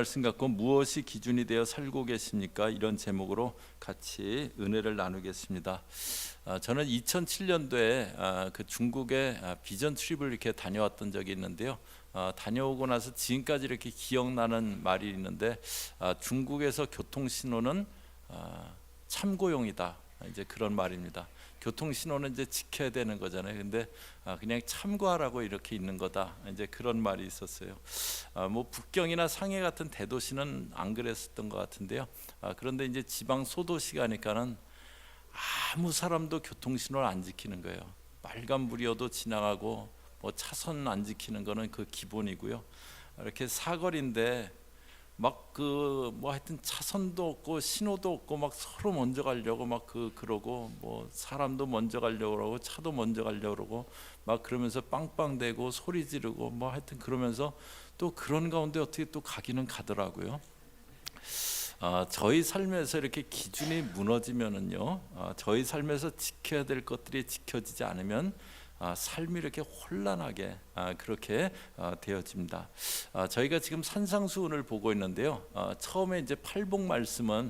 말씀 갖고 무엇이 기준이 되어 살고 계십니까? 이런 제목으로 같이 은혜를 나누겠습니다. 저는 2007년도에 그 중국에 비전 트립을 이렇게 다녀왔던 적이 있는데요. 다녀오고 나서 지금까지 이렇게 기억나는 말이 있는데, 중국에서 교통 신호는 참고용이다, 이제 그런 말입니다. 교통 신호는 이제 지켜야 되는 거잖아요. 근데 그냥 참고하라고 이렇게 있는 거다, 이제 그런 말이 있었어요. 뭐 북경이나 상해 같은 대도시는 안 그랬었던 것 같은데요. 그런데 이제 지방 소도시 가니까는 아무 사람도 교통 신호를 안 지키는 거예요. 빨간불이어도 지나가고, 뭐 차선 안 지키는 거는 그 기본이고요. 이렇게 사거리인데 막 뭐 하여튼 차선도 없고 신호도 없고 막 서로 먼저 가려고 막 그러고, 뭐 사람도 먼저 가려고 그러고 차도 먼저 가려고 그러고 막 그러면서 빵빵대고 소리 지르고 뭐 하여튼 그러면서 또 그런 가운데 어떻게 또 가기는 가더라고요. 저희 삶에서 이렇게 기준이 무너지면은요, 저희 삶에서 지켜야 될 것들이 지켜지지 않으면 삶이 이렇게 혼란하게 그렇게 되어집니다. 저희가 지금 산상수훈을 보고 있는데요. 처음에 이제 팔복 말씀은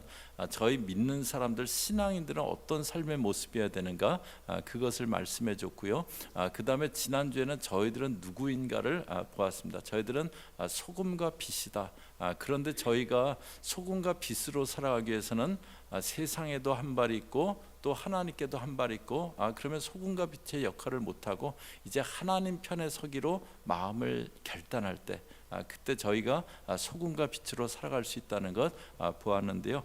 저희 믿는 사람들, 신앙인들은 어떤 삶의 모습이어야 되는가, 그것을 말씀해 줬고요. 그 다음에 지난주에는 저희들은 누구인가를 보았습니다. 저희들은 소금과 빛이다. 그런데 저희가 소금과 빛으로 살아가기 위해서는 세상에도 한 발이 있고 또 하나님께도 한 발이 있고, 그러면 소금과 빛의 역할을 못하고 이제 하나님 편에 서기로 마음을 결단할 때, 그때 저희가 소금과 빛으로 살아갈 수 있다는 것 보았는데요.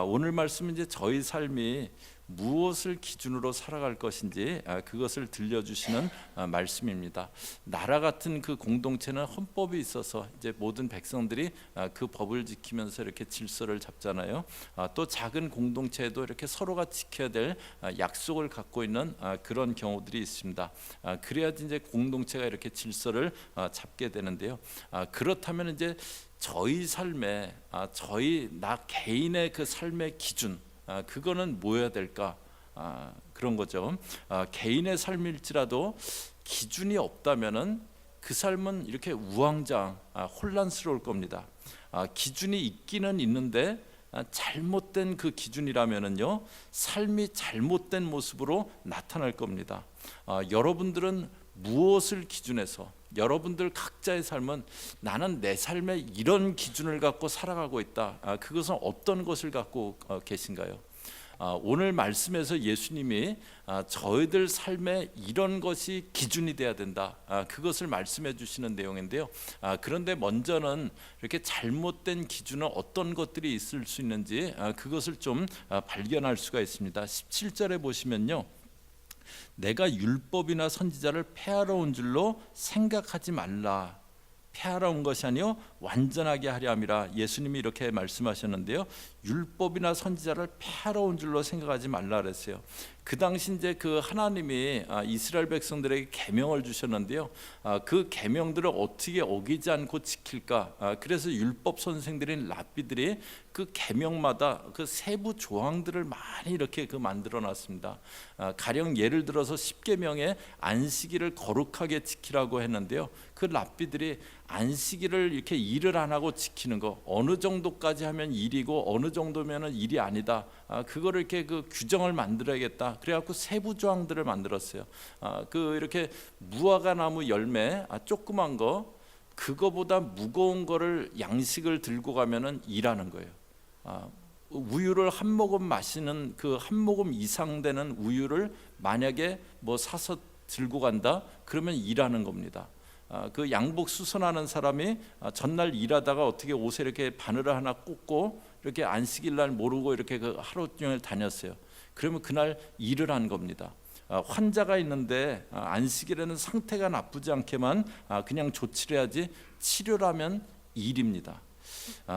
오늘 말씀은 이제 저희 삶이 무엇을 기준으로 살아갈 것인지 그것을 들려주시는 말씀입니다. 나라 같은 그 공동체는 헌법이 있어서 이제 모든 백성들이 그 법을 지키면서 이렇게 질서를 잡잖아요. 또 작은 공동체에도 이렇게 서로가 지켜야 될 약속을 갖고 있는 그런 경우들이 있습니다. 그래야지 이제 공동체가 이렇게 질서를 잡게 되는데요. 그렇다면 이제 저희 삶에 나 개인의 그 삶의 기준, 그거는 뭐여야 될까? 그런 거죠. 개인의 삶일지라도 기준이 없다면은 그 삶은 이렇게 우왕좌왕 혼란스러울 겁니다. 기준이 있기는 있는데 잘못된 그 기준이라면은요, 삶이 잘못된 모습으로 나타날 겁니다. 여러분들은 무엇을 기준해서, 여러분들 각자의 삶은 나는 내 삶에 이런 기준을 갖고 살아가고 있다, 그것은 어떤 것을 갖고 계신가요? 오늘 말씀에서 예수님이 저희들 삶에 이런 것이 기준이 돼야 된다, 그것을 말씀해 주시는 내용인데요. 그런데 먼저는 이렇게 잘못된 기준은 어떤 것들이 있을 수 있는지 그것을 좀 발견할 수가 있습니다. 17절에 보시면요, 내가 율법이나 선지자를 폐하러 온 줄로 생각하지 말라. 폐하러 온 것이 아니요 완전하게 하려 함이라. 예수님이 이렇게 말씀하셨는데요, 율법이나 선지자를 폐하러 온 줄로 생각하지 말라 그랬어요. 그 당시 이제 그 하나님이 이스라엘 백성들에게 계명을 주셨는데요, 그 계명들을 어떻게 어기지 않고 지킬까? 그래서 율법 선생들인 랍비들이 그 계명마다 그 세부 조항들을 많이 이렇게 만들어 놨습니다. 가령 예를 들어서 10계명에 안식일을 거룩하게 지키라고 했는데요, 그 랍비들이 안식일을 이렇게 일을 안 하고 지키는 거, 어느 정도까지 하면 일이고 어느 정도면은 일이 아니다, 그거를 이렇게 그 규정을 만들어야겠다. 그래갖고 세부 조항들을 만들었어요. 그 이렇게 무화과 나무 열매 조그만 거, 그거보다 무거운 거를 양식을 들고 가면은 일하는 거예요. 우유를 한 모금 마시는 그 한 모금 이상 되는 우유를 만약에 뭐 사서 들고 간다, 그러면 일하는 겁니다. 그 양복 수선하는 사람이 전날 일하다가 어떻게 옷에 이렇게 바늘을 하나 꽂고 이렇게 안식일 날 모르고 이렇게 그 하루 종일 다녔어요. 그러면 그날 일을 한 겁니다. 환자가 있는데 안식일에는 상태가 나쁘지 않게만 그냥 조치를 해야지, 치료라면 일입니다.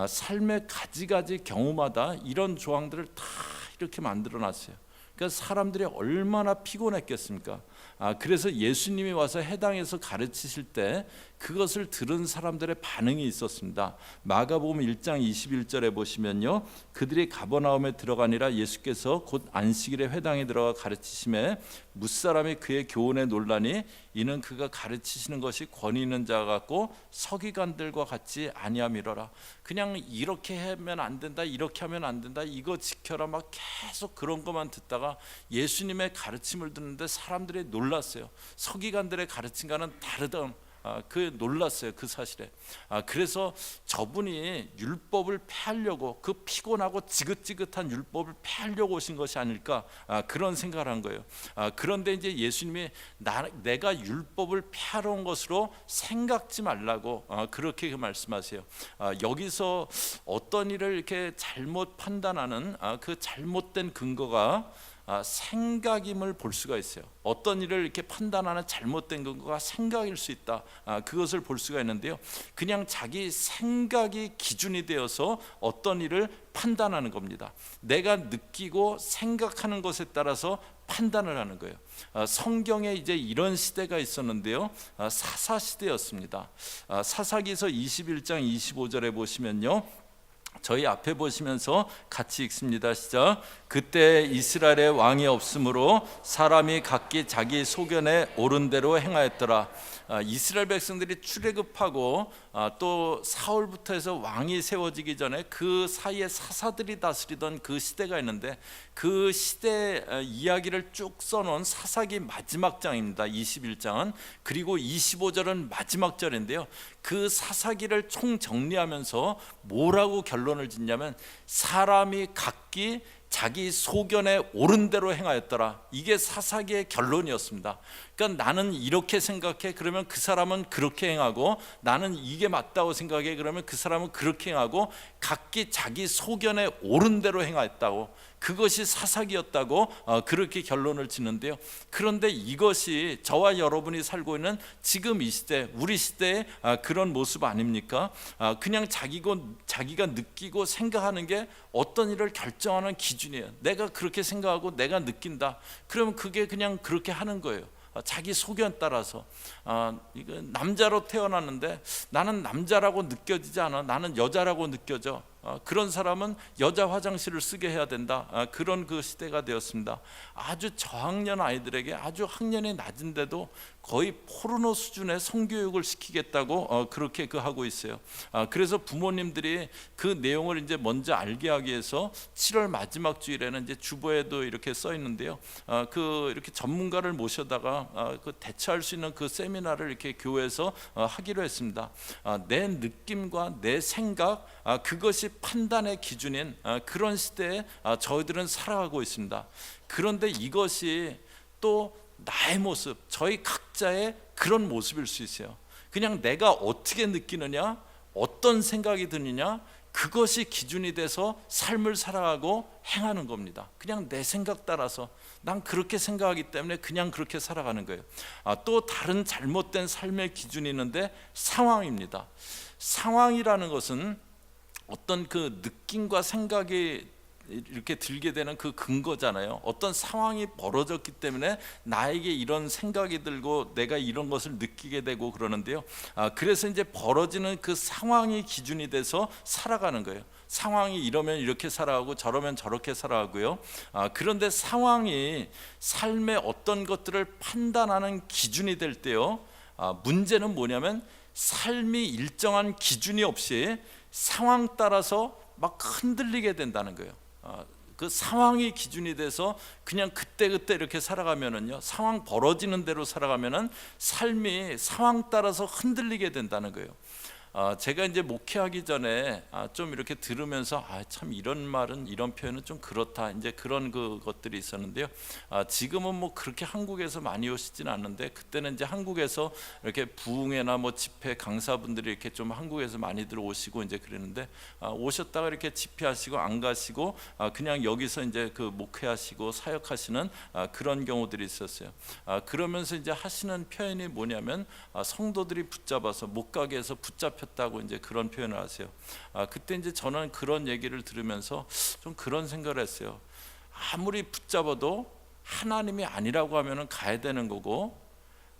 삶의 가지가지 경우마다 이런 조항들을 다 이렇게 만들어 놨어요. 그러니까 사람들이 얼마나 피곤했겠습니까? 그래서 예수님이 와서 해당해서 가르치실 때 그것을 들은 사람들의 반응이 있었습니다. 마가복음 1장 21절에 보시면요, 그들이 가버나움에 들어가니라 예수께서 곧 안식일에 회당에 들어가 가르치심에 뭇사람이 그의 교훈에 놀라니 이는 그가 가르치시는 것이 권위 있는 자 같고 서기관들과 같이 아니함이로라. 그냥 이렇게 하면 안 된다, 이렇게 하면 안 된다, 이거 지켜라, 막 계속 그런 것만 듣다가 예수님의 가르침을 듣는데 사람들이 놀랐어요. 서기관들의 가르침과는 다르다. 그 놀랐어요, 그 사실에. 그래서 저분이 율법을 폐하려고, 그 피곤하고 지긋지긋한 율법을 폐하려고 오신 것이 아닐까, 그런 생각을 한 거예요. 그런데 이제 예수님이 내가 율법을 폐하러 온 것으로 생각지 말라고 그렇게 말씀하세요. 여기서 어떤 일을 이렇게 잘못 판단하는 그 잘못된 근거가 생각임을 볼 수가 있어요. 어떤 일을 이렇게 판단하는 잘못된 근거가 생각일 수 있다. 그것을 볼 수가 있는데요, 그냥 자기 생각이 기준이 되어서 어떤 일을 판단하는 겁니다. 내가 느끼고 생각하는 것에 따라서 판단을 하는 거예요. 성경에 이제 이런 시대가 있었는데요, 사사 시대였습니다. 사사기서 21장 25절에 보시면요, 저희 앞에 보시면서 같이 읽습니다. 시작. 그때 이스라엘에 왕이 없으므로 사람이 각기 자기 소견에 옳은 대로 행하였더라. 이스라엘 백성들이 출애굽하고 또 사울부터 해서 왕이 세워지기 전에 그 사이에 사사들이 다스리던 그 시대가 있는데, 그 시대 이야기를 쭉 써놓은 사사기 마지막 장입니다. 21장은. 그리고 25절은 마지막 절인데요, 그 사사기를 총 정리하면서 뭐라고 결론을 짓냐면, 사람이 각기 자기 소견에 옳은 대로 행하였더라. 이게 사사기의 결론이었습니다. 그러니까 나는 이렇게 생각해, 그러면 그 사람은 그렇게 행하고, 나는 이게 맞다고 생각해, 그러면 그 사람은 그렇게 행하고, 각기 자기 소견에 옳은 대로 행하였다고, 그것이 사사기였다고 그렇게 결론을 짓는데요, 그런데 이것이 저와 여러분이 살고 있는 지금 이 시대, 우리 시대의 그런 모습 아닙니까? 그냥 자기가 느끼고 생각하는 게 어떤 일을 결정하는 기준이에요. 내가 그렇게 생각하고 내가 느낀다, 그러면 그게 그냥 그렇게 하는 거예요. 자기 소견 따라서. 이거 남자로 태어났는데 나는 남자라고 느껴지지 않아, 나는 여자라고 느껴져. 그런 사람은 여자 화장실을 쓰게 해야 된다. 그런 그 시대가 되었습니다. 아주 저학년 아이들에게 아주 학년이 낮은데도 거의 포르노 수준의 성교육을 시키겠다고 그렇게 하고 있어요. 그래서 부모님들이 그 내용을 이제 먼저 알게 하기 위해서 7월 마지막 주일에는 이제 주보에도 이렇게 써 있는데요, 이렇게 전문가를 모셔다가 그 대처할 수 있는 그 세미나를 이렇게 교회에서 하기로 했습니다. 내 느낌과 내 생각, 그것이 판단의 기준인 그런 시대에 저희들은 살아가고 있습니다. 그런데 이것이 또 나의 모습, 저희 각자의 그런 모습일 수 있어요. 그냥 내가 어떻게 느끼느냐, 어떤 생각이 드느냐, 그것이 기준이 돼서 삶을 살아가고 행하는 겁니다. 그냥 내 생각 따라서 난 그렇게 생각하기 때문에 그냥 그렇게 살아가는 거예요. 또 다른 잘못된 삶의 기준이 있는데 상황입니다. 상황이라는 것은 어떤 그 느낌과 생각이 이렇게 들게 되는 그 근거잖아요. 어떤 상황이 벌어졌기 때문에 나에게 이런 생각이 들고 내가 이런 것을 느끼게 되고 그러는데요, 그래서 이제 벌어지는 그 상황이 기준이 돼서 살아가는 거예요. 상황이 이러면 이렇게 살아가고 저러면 저렇게 살아가고요. 그런데 상황이 삶의 어떤 것들을 판단하는 기준이 될 때요, 문제는 뭐냐면 삶이 일정한 기준이 없이 상황 따라서 막 흔들리게 된다는 거예요. 그 상황이 기준이 돼서 그냥 그때그때 이렇게 살아가면은요, 상황 벌어지는 대로 살아가면은 삶이 상황 따라서 흔들리게 된다는 거예요. 제가 이제 목회하기 전에 좀 이렇게 들으면서 참 이런 말은, 이런 표현은 좀 그렇다, 이제 그런 것들이 있었는데요, 지금은 뭐 그렇게 한국에서 많이 오시지는 않는데, 그때는 이제 한국에서 이렇게 부흥회나 뭐 집회 강사분들이 이렇게 좀 한국에서 많이들 오시고 이제 그랬는데, 오셨다가 이렇게 집회하시고 안 가시고 그냥 여기서 이제 그 목회하시고 사역하시는 그런 경우들이 있었어요. 그러면서 이제 하시는 표현이 뭐냐면, 성도들이 붙잡아서 못 가게 해서 붙잡혔다고 이제 그런 표현을 하세요. 그때 이제 저는 그런 얘기를 들으면서 좀 그런 생각을 했어요. 아무리 붙잡아도 하나님이 아니라고 하면은 가야 되는 거고,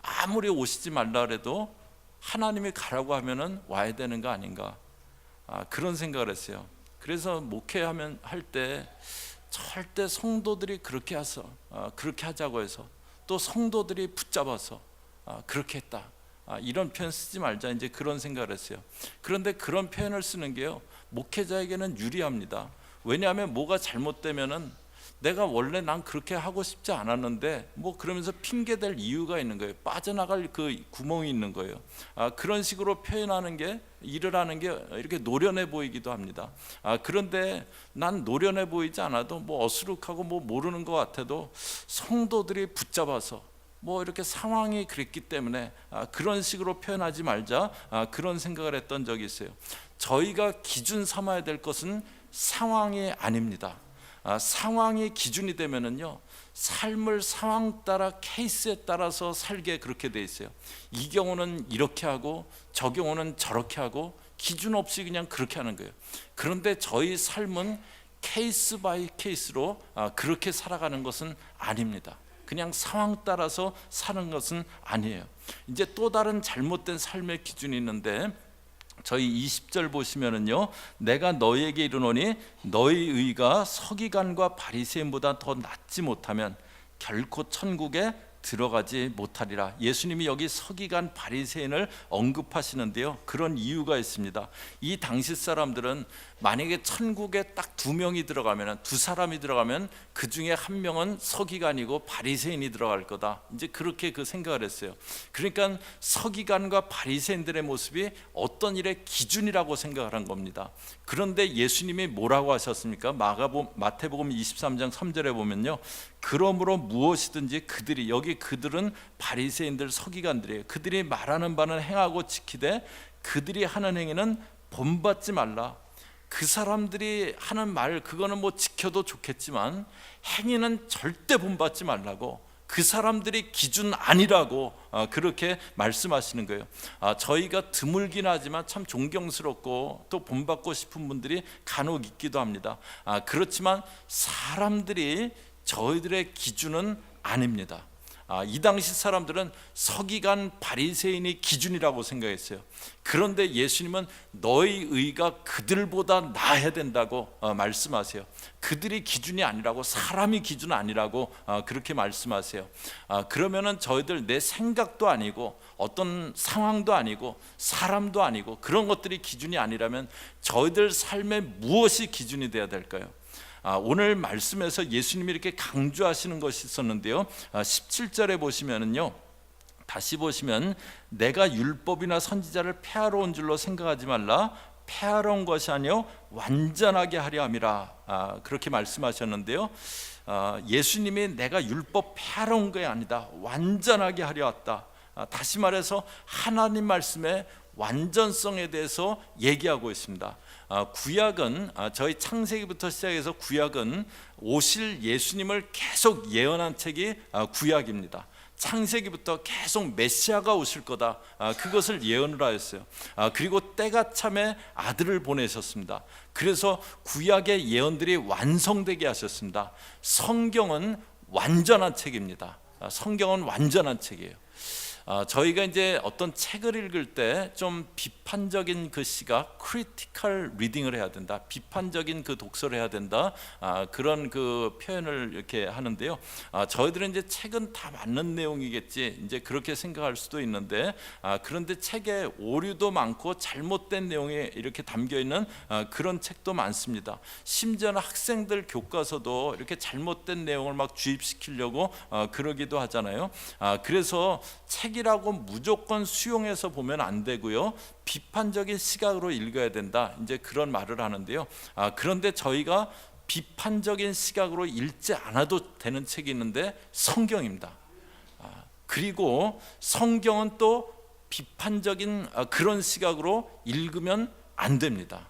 아무리 오시지 말라 그래도 하나님이 가라고 하면은 와야 되는 거 아닌가, 그런 생각을 했어요. 그래서 목회하면 할 때 절대 성도들이 그렇게 해서 그렇게 하자고 해서 또 성도들이 붙잡아서 그렇게 했다, 이런 표현 쓰지 말자, 이제 그런 생각을 했어요. 그런데 그런 표현을 쓰는 게요, 목회자에게는 유리합니다. 왜냐하면 뭐가 잘못되면은 내가 원래 난 그렇게 하고 싶지 않았는데 뭐 그러면서 핑계댈 이유가 있는 거예요. 빠져나갈 그 구멍이 있는 거예요. 그런 식으로 표현하는 게, 일을 하는 게 이렇게 노련해 보이기도 합니다. 그런데 난 노련해 보이지 않아도 뭐 어수룩하고 뭐 모르는 것 같아도 성도들이 붙잡아서 뭐 이렇게 상황이 그랬기 때문에 그런 식으로 표현하지 말자, 그런 생각을 했던 적이 있어요. 저희가 기준 삼아야 될 것은 상황이 아닙니다. 상황이 기준이 되면은요, 삶을 상황 따라, 케이스에 따라서 살게 그렇게 돼 있어요. 이 경우는 이렇게 하고 저 경우는 저렇게 하고 기준 없이 그냥 그렇게 하는 거예요. 그런데 저희 삶은 케이스 바이 케이스로 그렇게 살아가는 것은 아닙니다. 그냥 상황 따라서 사는 것은 아니에요. 이제 또 다른 잘못된 삶의 기준이 있는데, 저희 20절 보시면은요, 내가 너희에게 이르노니 너희 의가 서기관과 바리새인보다 더 낫지 못하면 결코 천국에 들어가지 못하리라. 예수님이 여기 서기관 바리새인을 언급하시는데요, 그런 이유가 있습니다. 이 당시 사람들은 만약에 천국에 딱 두 명이 들어가면, 두 사람이 들어가면 그 중에 한 명은 서기관이고 바리새인이 들어갈 거다, 이제 그렇게 그 생각을 했어요. 그러니까 서기관과 바리새인들의 모습이 어떤 일의 기준이라고 생각을 한 겁니다. 그런데 예수님이 뭐라고 하셨습니까? 마태복음 23장 3절에 보면요, 그러므로 무엇이든지 그들이, 여기 그들은 바리새인들, 서기관들이에요. 그들이 말하는 바는 행하고 지키되 그들이 하는 행위는 본받지 말라. 그 사람들이 하는 말, 그거는 뭐 지켜도 좋겠지만 행위는 절대 본받지 말라고, 그 사람들이 기준 아니라고 그렇게 말씀하시는 거예요. 저희가 드물긴 하지만 참 존경스럽고 또 본받고 싶은 분들이 간혹 있기도 합니다. 그렇지만 사람들이 저희들의 기준은 아닙니다. 이 당시 사람들은 서기관 바리새인이 기준이라고 생각했어요. 그런데 예수님은 너희 의가 그들보다 나아야 된다고 말씀하세요. 그들이 기준이 아니라고, 사람이 기준 아니라고 그렇게 말씀하세요. 그러면은 저희들 내 생각도 아니고 어떤 상황도 아니고 사람도 아니고 그런 것들이 기준이 아니라면 저희들 삶에 무엇이 기준이 되어야 될까요? 오늘 말씀에서 예수님이 이렇게 강조하시는 것이 있었는데요, 17절에 보시면은요, 다시 보시면 내가 율법이나 선지자를 폐하러 온 줄로 생각하지 말라. 폐하러 온 것이 아니요 완전하게 하려 함이라, 그렇게 말씀하셨는데요, 예수님이 내가 율법 폐하러 온 게 아니다, 완전하게 하려 왔다. 다시 말해서 하나님 말씀의 완전성에 대해서 얘기하고 있습니다. 구약은, 저희 창세기부터 시작해서 구약은 오실 예수님을 계속 예언한 책이 구약입니다. 창세기부터 계속 메시아가 오실 거다, 그것을 예언을 하였어요. 그리고 때가 참에 아들을 보내셨습니다. 그래서 구약의 예언들이 완성되게 하셨습니다. 성경은 완전한 책입니다. 성경은 완전한 책이에요. 저희가 이제 어떤 책을 읽을 때 좀 비판적인 그 시각, critical reading을 해야 된다, 비판적인 그 독서를 해야 된다, 그런 그 표현을 이렇게 하는데요, 저희들은 이제 책은 다 맞는 내용이겠지, 이제 그렇게 생각할 수도 있는데, 그런데 책에 오류도 많고 잘못된 내용이 이렇게 담겨 있는 그런 책도 많습니다. 심지어는 학생들 교과서도 이렇게 잘못된 내용을 막 주입시키려고 그러기도 하잖아요. 그래서 책이라고 무조건 수용해서 보면 안 되고요, 비판적인 시각으로 읽어야 된다, 이제 그런 말을 하는데요, 그런데 저희가 비판적인 시각으로 읽지 않아도 되는 책이 있는데 성경입니다. 그리고 성경은 또 비판적인 그런 시각으로 읽으면 안 됩니다.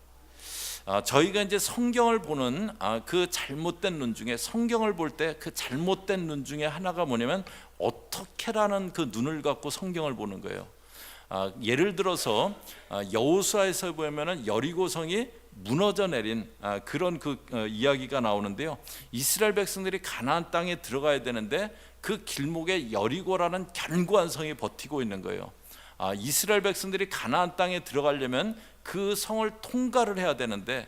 저희가 이제 성경을 보는 그 잘못된 눈 중에, 성경을 볼 때 그 잘못된 눈 중에 하나가 뭐냐면 어떻게라는 그 눈을 갖고 성경을 보는 거예요. 예를 들어서 여호수아에서 보면은 여리고성이 무너져 내린 그런 이야기가 나오는데요. 이스라엘 백성들이 가나안 땅에 들어가야 되는데 그 길목에 여리고라는 견고한 성이 버티고 있는 거예요. 이스라엘 백성들이 가나안 땅에 들어가려면 그 성을 통과를 해야 되는데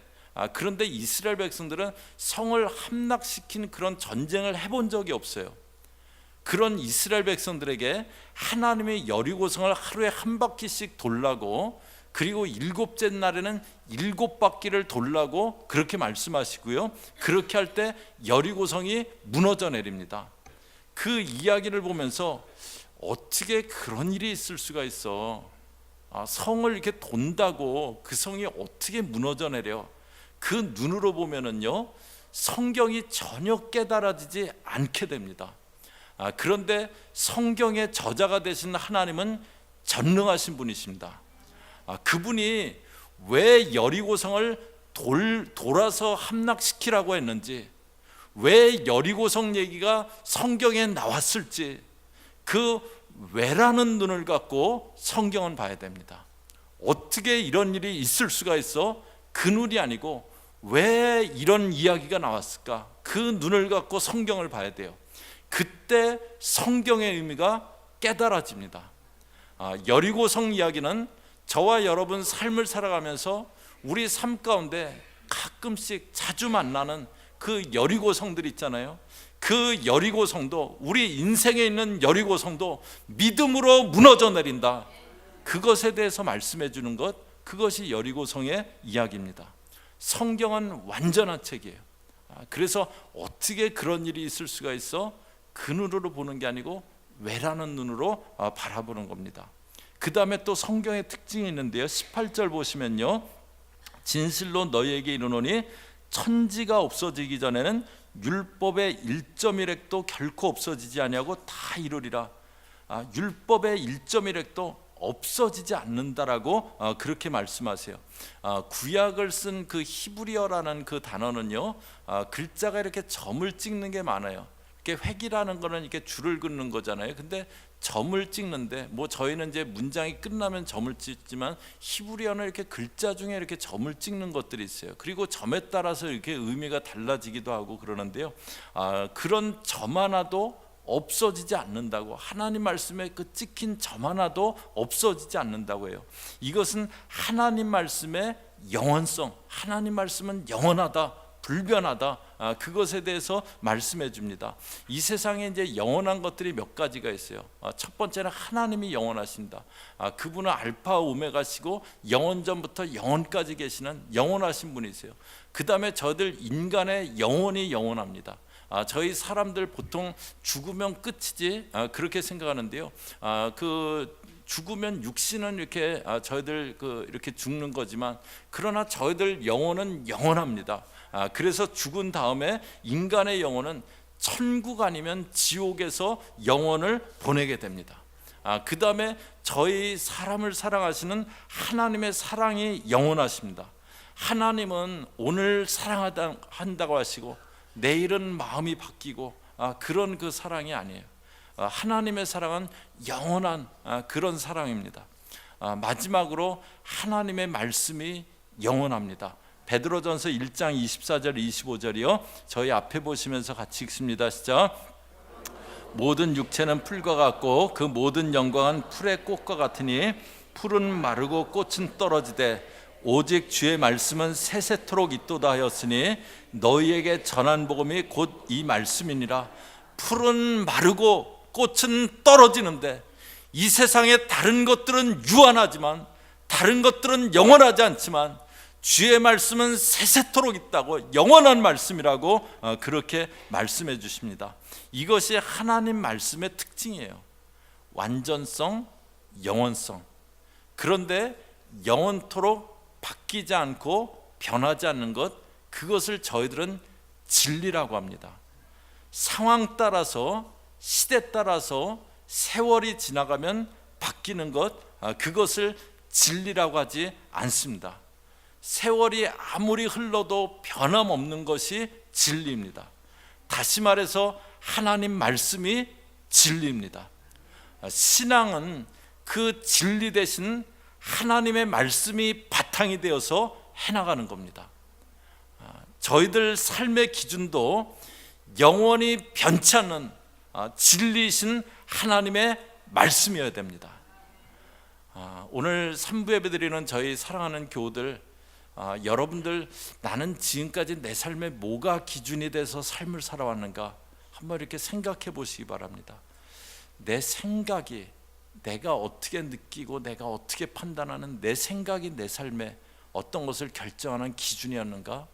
그런데 이스라엘 백성들은 성을 함락시킨 그런 전쟁을 해본 적이 없어요. 그런 이스라엘 백성들에게 하나님의 여리고성을 하루에 한 바퀴씩 돌라고, 그리고 일곱째 날에는 7바퀴를 돌라고 그렇게 말씀하시고요. 그렇게 할 때 여리고성이 무너져 내립니다. 그 이야기를 보면서 어떻게 그런 일이 있을 수가 있어? 성을 이렇게 돈다고 그 성이 어떻게 무너져 내려? 그 눈으로 보면은요, 성경이 전혀 깨달아지지 않게 됩니다. 그런데 성경의 저자가 되신 하나님은 전능하신 분이십니다. 그분이 왜 여리고성을 돌아서 함락시키라고 했는지, 왜 여리고성 얘기가 성경에 나왔을지, 그 왜라는 눈을 갖고 성경은 봐야 됩니다. 어떻게 이런 일이 있을 수가 있어? 그 눈이 아니고 왜 이런 이야기가 나왔을까? 그 눈을 갖고 성경을 봐야 돼요. 그때 성경의 의미가 깨달아집니다. 여리고성 이야기는 저와 여러분 삶을 살아가면서 우리 삶 가운데 가끔씩 자주 만나는 그 여리고성들 있잖아요. 그 여리고성도, 우리 인생에 있는 여리고성도 믿음으로 무너져 내린다. 그것에 대해서 말씀해 주는 것, 그것이 여리고성의 이야기입니다. 성경은 완전한 책이에요. 그래서 어떻게 그런 일이 있을 수가 있어? 그 눈으로 보는 게 아니고 왜라는 눈으로 바라보는 겁니다. 그 다음에 또 성경의 특징이 있는데요. 18절 보시면요, 진실로 너희에게 이르노니 천지가 없어지기 전에는 율법의 1.1획도 결코 없어지지 아니하고 다 이루리라. 율법의 1.1획도 없어지지 않는다라고 그렇게 말씀하세요. 구약을 쓴 그 히브리어라는 그 단어는요, 글자가 이렇게 점을 찍는 게 많아요. 이렇게 획이라는 거는 이렇게 줄을 긋는 거잖아요. 근데 점을 찍는데, 뭐 저희는 이제 문장이 끝나면 점을 찍지만 히브리어는 이렇게 글자 중에 이렇게 점을 찍는 것들이 있어요. 그리고 점에 따라서 이렇게 의미가 달라지기도 하고 그러는데요. 그런 점 하나도 없어지지 않는다고, 하나님 말씀에 그 찍힌 점 하나도 없어지지 않는다고 해요. 이것은 하나님 말씀의 영원성, 하나님 말씀은 영원하다, 불변하다, 그것에 대해서 말씀해 줍니다. 이 세상에 이제 영원한 것들이 몇 가지가 있어요. 첫 번째는 하나님이 영원하신다. 그분은 알파 오메가시고 영원전부터 영원까지 계시는 영원하신 분이세요. 그 다음에 저희들 인간의 영혼이 영원합니다. 저희 사람들 보통 죽으면 끝이지 그렇게 생각하는데요. 그 죽으면 육신은 이렇게 저희들 이렇게 죽는 거지만, 그러나 저희들 영혼은 영원합니다. 그래서 죽은 다음에 인간의 영혼은 천국 아니면 지옥에서 영혼을 보내게 됩니다. 그 다음에 저희 사람을 사랑하시는 하나님의 사랑이 영원하십니다. 하나님은 오늘 사랑한다고 하시고 내일은 마음이 바뀌고 그런 그 사랑이 아니에요. 하나님의 사랑은 영원한 그런 사랑입니다. 마지막으로 하나님의 말씀이 영원합니다. 베드로전서 1장 24절 25절이요. 저희 앞에 보시면서 같이 읽습니다. 시작. 모든 육체는 풀과 같고 그 모든 영광은 풀의 꽃과 같으니 풀은 마르고 꽃은 떨어지되 오직 주의 말씀은 세세토록 있도다 하였으니 너희에게 전한 복음이 곧 이 말씀이니라. 풀은 마르고 꽃은 떨어지는데, 이 세상의 다른 것들은 유한하지만, 다른 것들은 영원하지 않지만 주의 말씀은 세세토록 있다고, 영원한 말씀이라고 그렇게 말씀해 주십니다. 이것이 하나님 말씀의 특징이에요. 완전성, 영원성. 그런데 영원토록 바뀌지 않고 변하지 않는 것, 그것을 저희들은 진리라고 합니다. 상황 따라서, 시대 따라서 세월이 지나가면 바뀌는 것, 그것을 진리라고 하지 않습니다. 세월이 아무리 흘러도 변함없는 것이 진리입니다. 다시 말해서 하나님 말씀이 진리입니다. 신앙은 그 진리 대신 하나님의 말씀이 바탕이 되어서 해나가는 겁니다. 저희들 삶의 기준도 영원히 변치 않는 진리이신 하나님의 말씀이어야 됩니다. 오늘 3부 예배 드리는 저희 사랑하는 교우들, 여러분들 나는 지금까지 내 삶에 뭐가 기준이 돼서 삶을 살아왔는가 한번 이렇게 생각해 보시기 바랍니다. 내 생각이, 내가 어떻게 느끼고 내가 어떻게 판단하는 내 생각이 내 삶에 어떤 것을 결정하는 기준이었는가?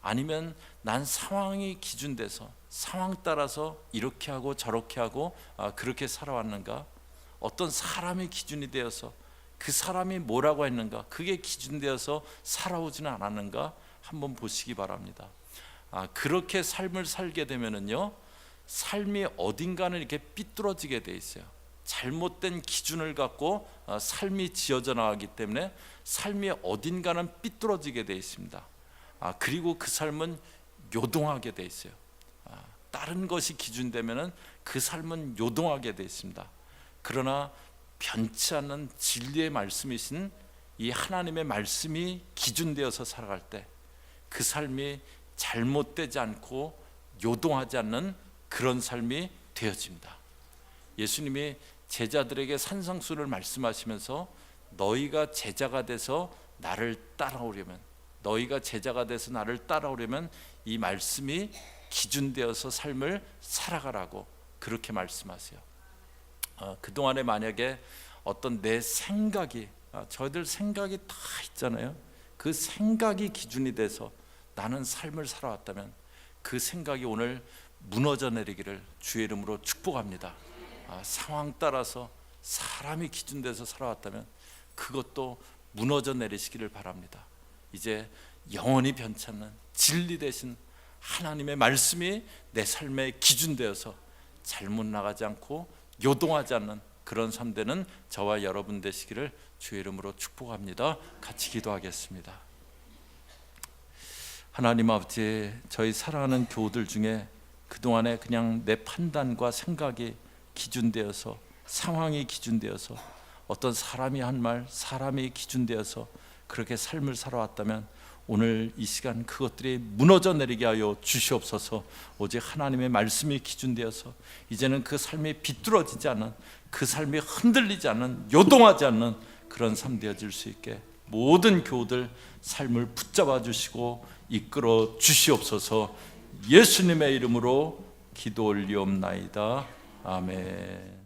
아니면 난 상황이 기준돼서 상황 따라서 이렇게 하고 저렇게 하고 그렇게 살아왔는가? 어떤 사람이 기준이 되어서 그 사람이 뭐라고 했는가? 그게 기준되어서 살아오지는 않았는가? 한번 보시기 바랍니다. 그렇게 삶을 살게 되면은요, 삶이 어딘가는 이렇게 삐뚤어지게 돼 있어요. 잘못된 기준을 갖고 삶이 지어져 나가기 때문에 삶이 어딘가는 삐뚤어지게 돼 있습니다. 그리고 그 삶은 요동하게 돼 있어요. 다른 것이 기준되면은 그 삶은 요동하게 돼 있습니다. 그러나 변치 않는 진리의 말씀이신 이 하나님의 말씀이 기준되어서 살아갈 때 그 삶이 잘못되지 않고 요동하지 않는 그런 삶이 되어집니다. 예수님이 제자들에게 산상수를 말씀하시면서 너희가 제자가 돼서 나를 따라오려면, 너희가 제자가 돼서 나를 따라오려면 이 말씀이 기준되어서 삶을 살아가라고 그렇게 말씀하세요. 그동안에 만약에 어떤 내 생각이, 저희들 생각이 다 있잖아요. 그 생각이 기준이 돼서 나는 삶을 살아왔다면 그 생각이 오늘 무너져 내리기를 주의 이름으로 축복합니다. 상황 따라서 사람이 기준돼서 살아왔다면 그것도 무너져 내리시기를 바랍니다. 이제 영원히 변치 않는 진리 되신 하나님의 말씀이 내 삶의 기준되어서 잘못 나가지 않고 요동하지 않는 그런 삶 되는 저와 여러분 되시기를 주의 이름으로 축복합니다. 같이 기도하겠습니다. 하나님 아버지, 저희 사랑하는 교우들 중에 그동안에 그냥 내 판단과 생각이 기준되어서, 상황이 기준되어서, 어떤 사람이 한 말, 사람이 기준되어서 그렇게 삶을 살아왔다면 오늘 이 시간 그것들이 무너져 내리게 하여 주시옵소서. 오직 하나님의 말씀이 기준되어서 이제는 그 삶이 비뚤어지지 않는, 그 삶이 흔들리지 않는, 요동하지 않는 그런 삶 되어질 수 있게 모든 교우들 삶을 붙잡아 주시고 이끌어 주시옵소서. 예수님의 이름으로 기도 올리옵나이다. 아멘.